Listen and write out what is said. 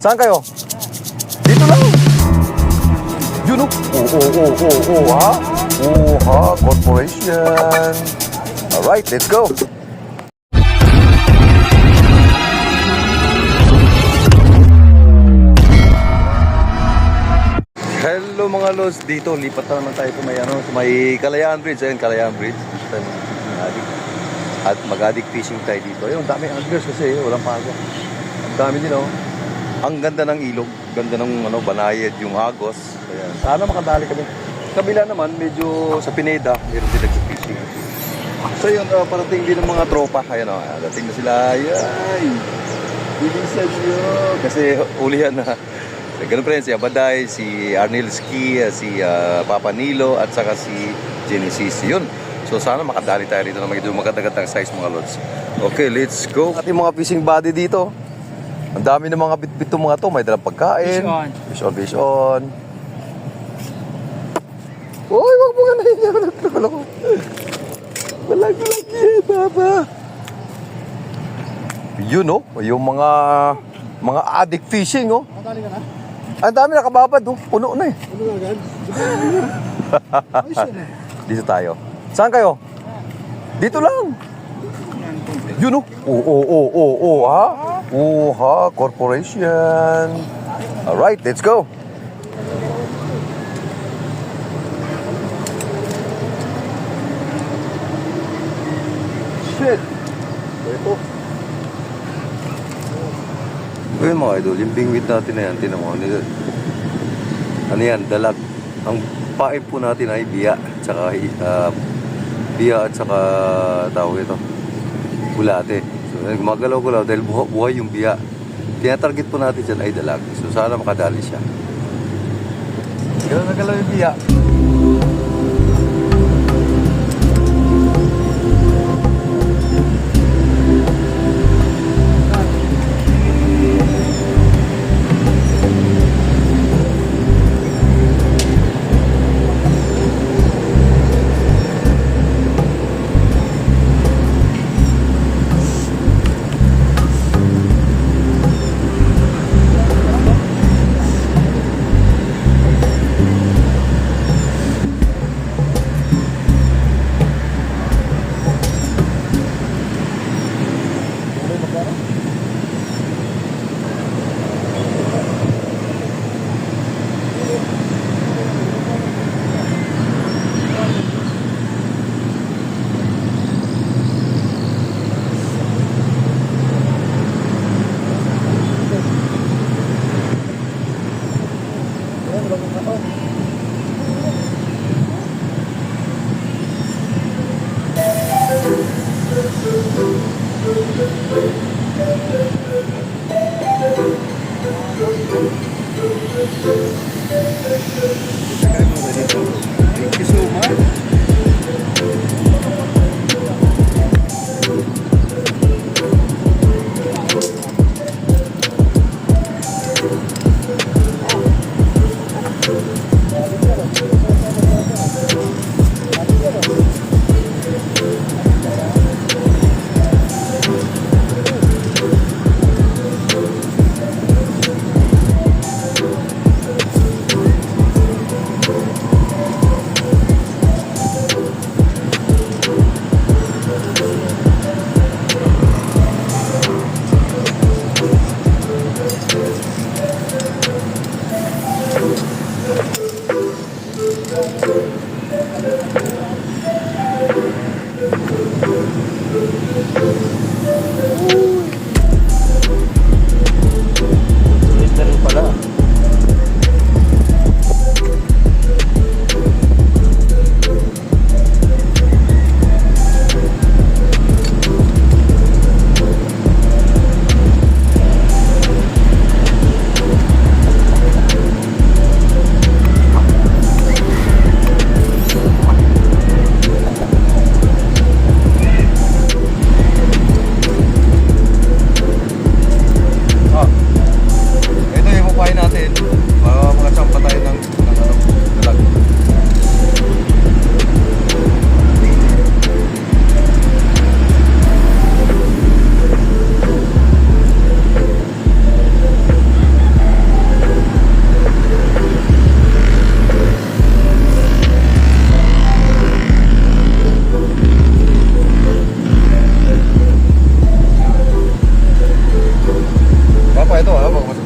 Saan kayo? Dito lang. Yun o. Ha? Corporation. Alright, let's go. Hello mga lods, dito lipat na naman tayo sa may Kalayaan Bridge. Ayun, Kalayaan Bridge. At mag-addict fishing tayo dito. Ayun, dami anglers kasi walang paga. Ang dami din oh. Ang ganda ng ilog, ganda ng banayad yung Agos. Ayan. Sana makadali kami. Kabila naman, medyo sa Pineda, meron din nag-fishing. So yun, parating din ng mga tropa. Ayan o, dating na sila. Ay! Bilisan nyo! Kasi ulihan na. Ganun pa rin, si Abaday, si Arnel Ski, si Papa Nilo, at saka si Genesis. Yun. So sana makadali tayo dito na medyo magandang size mga lods. Okay, let's go. Ating mga fishing body dito. Ang dami ng mga bit-bit itong mga to. May dalang pagkain. Fish on. Uy, wag mo nga nahiya. Wala ko. Walang yan, baba. Yun, oh. Yung mga addict fishing, oh. Madali ka na? Ang dami nakababad, oh. Puno na eh. Puno na agad? Dito tayo. Saan kayo? Dito lang. Yun, oh. Ha? Corporation. Alright, let's go. Shit. Ito. Ayun mga idol, yung bingwit natin na yan, tinan mo. Ano yan, dalag. Ang pain po natin ay biya. Tsaka biya at saka tawag ito, bulate. So gumagalaw-galaw dahil buhay yung biya. Tinatarget po natin dyan ay dalag. So sana makadali siya. Galaw na galaw yung biya. Thank you so much. pa ito ha, baka mas